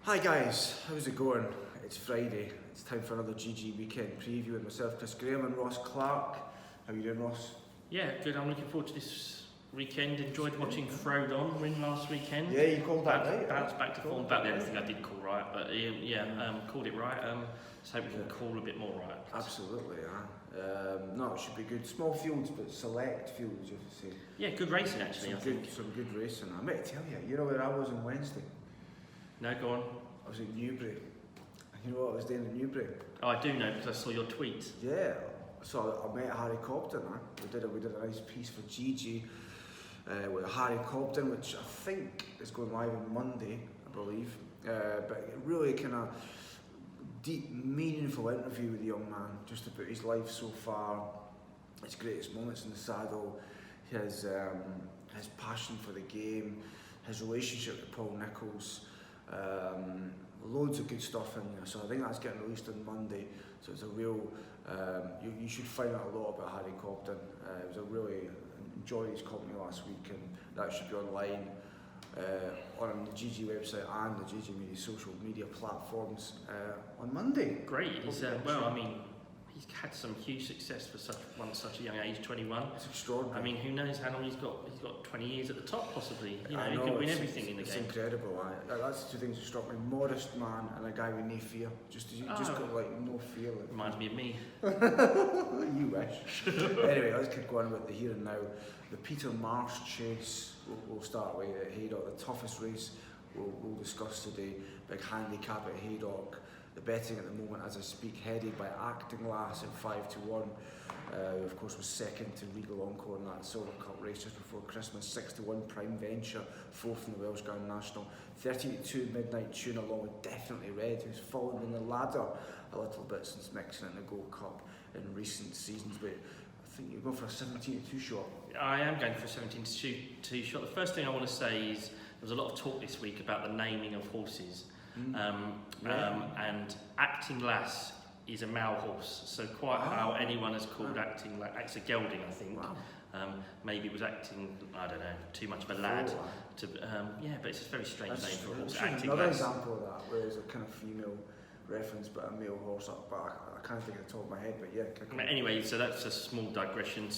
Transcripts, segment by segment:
Hi guys, how's it going? It's Friday, it's time for another GG weekend preview with myself, Chris Graham and Ross Clarke. How you doing, Ross? Yeah, good. I'm looking forward to this weekend. Enjoyed watching Frodon win last weekend. Yeah, you called that right. Bounced back to form. About the only thing I did call right, but called it right. So we can call a bit more right. Absolutely, yeah. No, it should be good. Small fields, but select fields, you have to say. Yeah, good racing actually. Some good racing. I might tell you, you know where I was on Wednesday? No, go on. I was at Newbury. You know what I was doing at Newbury? Oh, I do know because I saw your tweet. Yeah, so I met Harry Cobden. We did a nice piece for GG with Harry Cobden, which I think is going live on Monday, I believe. But really kind of deep, meaningful interview with the young man, just about his life so far, his greatest moments in the saddle, his passion for the game, his relationship with Paul Nicholls. Loads of good stuff in there, so I think that's getting released on Monday. So it's a real, you should find out a lot about Harry Cobden. It was a really enjoyed his company last week, and that should be online on the GG website and the GG media social media platforms on Monday. Great. He's he's had some huge success for such a young age, 21. It's extraordinary. I mean, who knows how long he's got? He's got 20 years at the top, possibly. You know, I he could win everything in the game. It's incredible. That's the two things that struck me: modest man and a guy with no fear. Just got like no fear. Like, reminds me of me. You wish. Anyway, let's keep going with the here and now. The Peter Marsh Chase. We'll start with at Haydock, the toughest race we'll discuss today. Big handicap at Haydock. The betting at the moment, as I speak, headed by Acting Lass at 5-1. Who of course was second to Regal Encore in that Silver Cup race just before Christmas. 6-1 Prime Venture, fourth in the Welsh Grand National. 13-2 Midnight Tune along with Definitely Red, who's fallen in the ladder a little bit since mixing in the Gold Cup in recent seasons. But I think you're going for a 17-2 shot. I am going for a 17-2 shot. The first thing I want to say is there was a lot of talk this week about the naming of horses. And Acting Lass is a male horse, so quite how anyone has called Acting Lass, it's a gelding, I think. Wow. Maybe it was acting, I don't know, too much of a lad. But it's a very strange name for a horse. Another example of that, where there's a kind of female reference but a male horse up back. I can't think of the top of my head, but yeah. Anyway, so that's a small digression.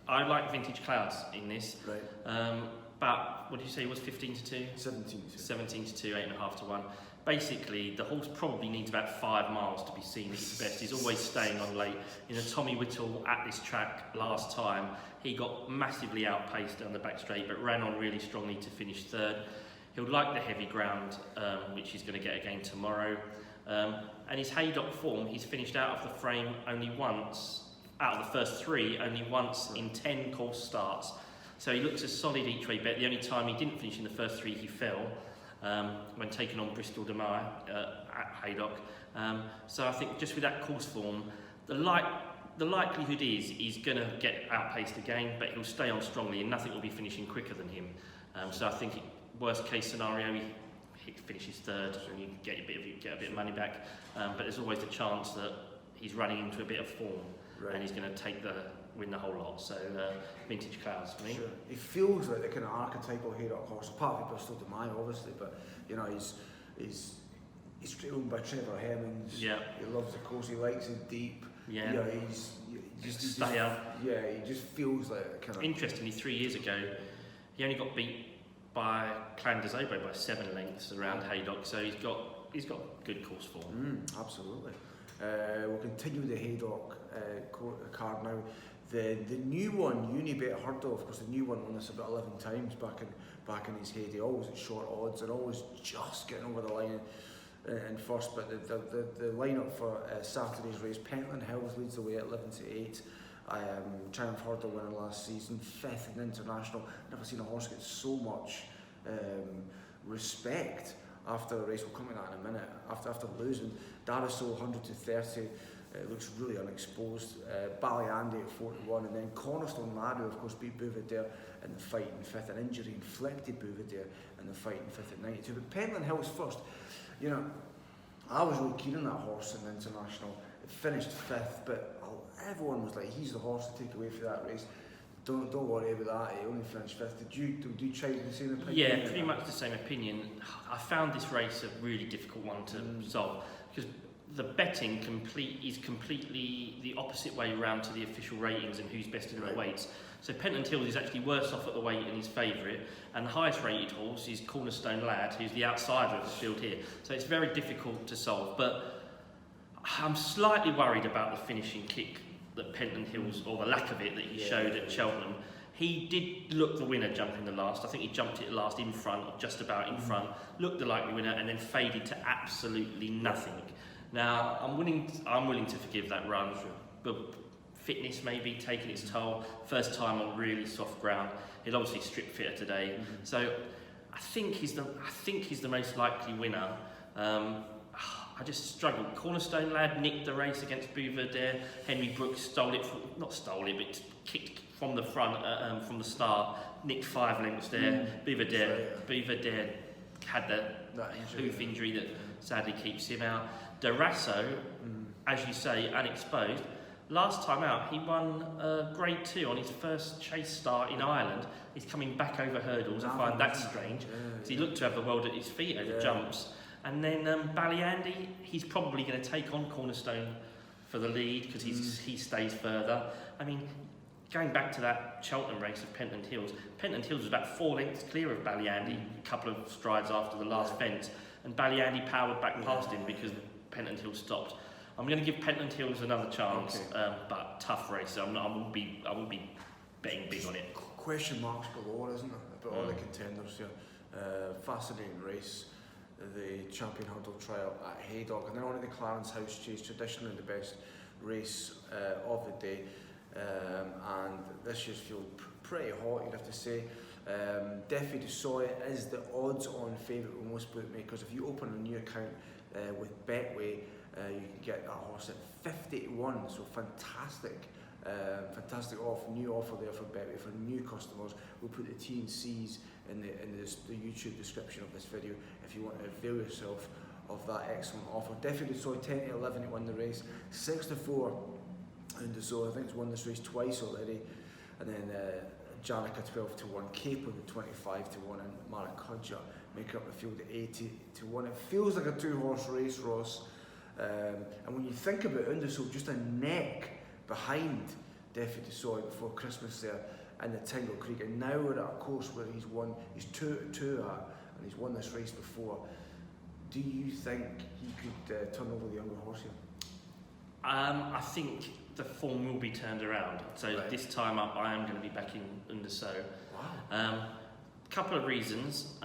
I like Vintage Clouds in this. Right. But what did you say it was 15-2? 17-2. 17-2, 8.5-1. Basically, the horse probably needs about 5 miles to be seen at its best. He's always staying on late. You know, Tommy Whittle at this track last time, he got massively outpaced down the back straight, but ran on really strongly to finish third. He'll like the heavy ground, which he's going to get again tomorrow. And his Haydock form, he's finished out of the frame only once, out of the first 3, only once in 10 course starts. So he looks a solid each way bet. The only time he didn't finish in the first 3, he fell when taking on Bristol de Mai at Haydock. So I think just with that course form, the likelihood is he's going to get outpaced again, but he'll stay on strongly and nothing will be finishing quicker than him. So I think worst case scenario, he finishes third and you get a bit of money back. But there's always the chance that he's running into a bit of form, and he's going to win the whole lot. So Vintage Clouds for me. Sure. He feels like the kind of archetypal Haydock horse, apart from Bristol de Mai obviously, but you know he's owned by Trevor Hemmings. Yeah. He loves the course, he likes it deep. Yeah. You know, he just feels like kind of. Interestingly, 3 years ago, he only got beat by Clan des Obeaux by 7 lengths around Haydock, so he's got good course form. Absolutely. We'll continue with the Haydock card now. The new one, Unibet Hurdle, of course, the new one won this about 11 times back in his heyday, always at short odds and always just getting over the line in first. But the lineup for Saturday's race, Pentland Hills leads the way at 11-8. Triumph Hurdle winner last season, 5th in international. Never seen a horse get so much respect after a race. We'll come to that in a minute. After losing, Daraso 100-30. Looks really unexposed. Ballyandy at 41, and then Cornerstone Ladu, of course, beat Bouvidere in the fight in 5th. An injury inflicted Bouvidere in the fight in 5th at 92. But Pentland Hills first. You know, I was really keen on that horse in the international. It finished 5th, but everyone was like, he's the horse to take away for that race. Don't worry about that. He only finished 5th. Did you try the same opinion? Yeah, pretty much the same opinion. I found this race a really difficult one to solve because the betting is completely the opposite way around to the official ratings and who's best in the weights. So Pentland Hills is actually worse off at the weight than his favourite, and the highest rated horse is Cornerstone Lad, who's the outsider of the field here. So it's very difficult to solve, but I'm slightly worried about the finishing kick that Pentland Hills, or the lack of it that he showed at Cheltenham. He did look the winner jumping the last. I think he jumped it last in front, or just about in front, looked the likely winner, and then faded to absolutely nothing. Now, I'm willing to forgive that run, but fitness maybe taking its toll. First time on really soft ground. He'll obviously strip fitter today. So I think he's the most likely winner. I just struggled. Cornerstone Lad nicked the race against Bouverdere. Henry Brooks but kicked from the front from the start. Nicked 5 lengths there. Bouverdere had that hoof injury that sadly keeps him out. Darasso, as you say, unexposed. Last time out, he won Grade 2 on his first chase start in Ireland. He's coming back over hurdles. I find that strange because he looked to have the world at his feet over jumps. And then Ballyandy, he's probably going to take on Cornerstone for the lead because he stays further. I mean, going back to that Cheltenham race of Pentland Hills was about 4 lengths clear of Ballyandy, a couple of strides after the last fence, and Ballyandy powered back past him because Pentland Hills stopped. I'm going to give Pentland Hills another chance, but tough race. I won't be betting big on it. Question marks galore, isn't there? About all the contenders here. Fascinating race. The Champion Hurdle Trial at Haydock, and then on to the Clarence House Chase, traditionally the best race of the day, and this year's field pretty hot, you'd have to say. DEFI is the odds-on favourite with most bookmakers. If you open a new account with Betway, you can get that horse at 50 to 1, so fantastic new offer there for Betway for new customers. We'll put the T&Cs in the YouTube description of this video if you want to avail yourself of that excellent offer. Definitely saw 10 to 11 to win the race, 6 to 4 and so I think it's won this race twice already, and then Janica 12 to 1, Cape with 25 to 1, and Maracuja making up the field at 80 to 1. It feels like a 2-horse race, Ross, and when you think about Undersoul, just a neck behind Defi before Christmas there in the Tingle Creek, and now we're at a course where he's 2 to 2 at, and he's won this race before. Do you think he could turn over the younger horse here? I think the form will be turned around. So this time up, I am going to be backing Undersoul. Wow. Couple of reasons.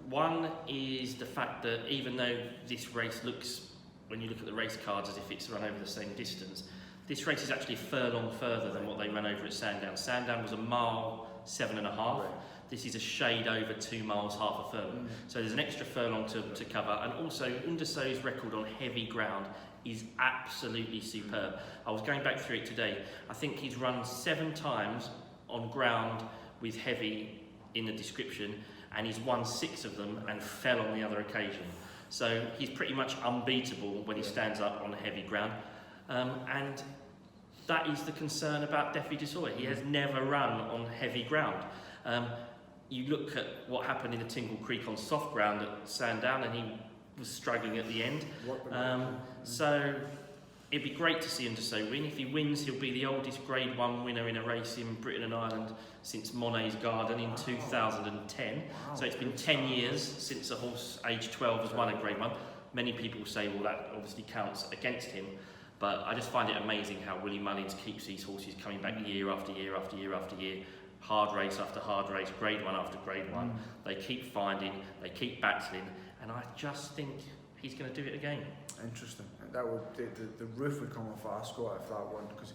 One is the fact that even though this race looks, when you look at the race cards, as if it's run over the same distance, this race is actually a furlong further than what they ran over at Sandown. Sandown was 1.7.5 miles. Right. This is a shade over 2 miles, half a furlong. So there's an extra furlong to cover. And also, Undersoul's record on heavy ground is absolutely superb. I was going back through it today. I think he's run 7 times on ground with heavy in the description, and he's won 6 of them and fell on the other occasion. So he's pretty much unbeatable when he stands up on heavy ground. And that is the concern about Defi Desoy. He has never run on heavy ground. You look at what happened in the Tingle Creek on soft ground at Sandown, and he was struggling at the end. So it'd be great to see Undersoul win. If he wins, he'll be the oldest Grade 1 winner in a race in Britain and Ireland since Monet's Garden in 2010. So it's been 10 years since a horse aged 12 has won a Grade 1. Many people say, well, that obviously counts against him. But I just find it amazing how Willie Mullins keeps these horses coming back year after year after year after year. Hard race after hard race, Grade 1 after Grade 1. They keep finding, they keep battling, and I just think he's going to do it again. Interesting. That would the roof would come off Ascot if that won, because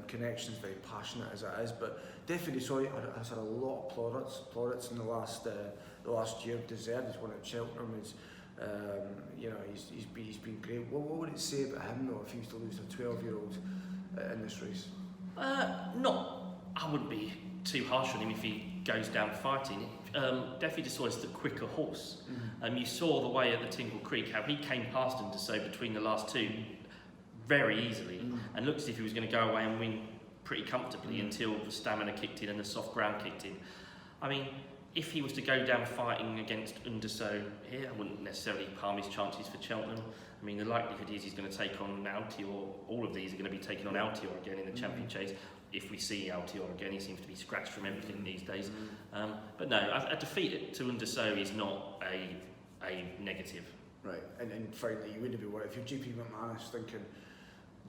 Connection's very passionate as it is. But definitely, has had a lot of plaudits in the last year. Deserved. He's won at Cheltenham. He's been great. What would it say about him though if he was to lose a 12-year-old in this race? I wouldn't be too harsh on him if he goes down fighting. Defi Desoy is the quicker horse. You saw the way at the Tingle Creek how he came past Undersoul between the last 2 very easily, and looked as if he was going to go away and win pretty comfortably until the stamina kicked in and the soft ground kicked in. I mean, if he was to go down fighting against Underso here, I wouldn't necessarily harm his chances for Cheltenham. I mean, the likelihood is he's going to take on Altior. All of these are going to be taking on Altior again in the Champion Chase. If we see Altior again, he seems to be scratched from everything these days. But no, a defeat to Underso is not a negative. Right, and finally, you wouldn't be worried if you're GP McManus thinking,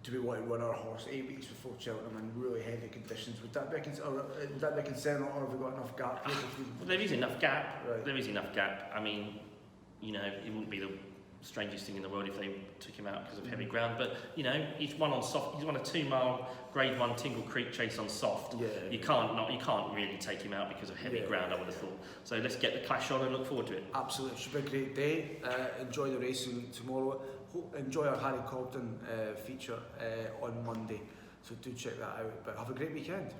do we want to run our horse 8 weeks before Cheltenham in really heavy conditions? Would that be a concern, or have we got enough gap? Well, there is enough gap. Right. There is enough gap. I mean, you know, it wouldn't be the strangest thing in the world if they took him out because of heavy ground. But you know, he's won on soft. He's won a 2-mile Grade 1 Tingle Creek Chase on soft. Yeah. You can't really take him out because of heavy ground, I would have thought. So let's get the clash on and look forward to it. Absolutely, it should be a great day. Enjoy the racing tomorrow. Enjoy our Harry Cobden feature on Monday. So do check that out. But have a great weekend.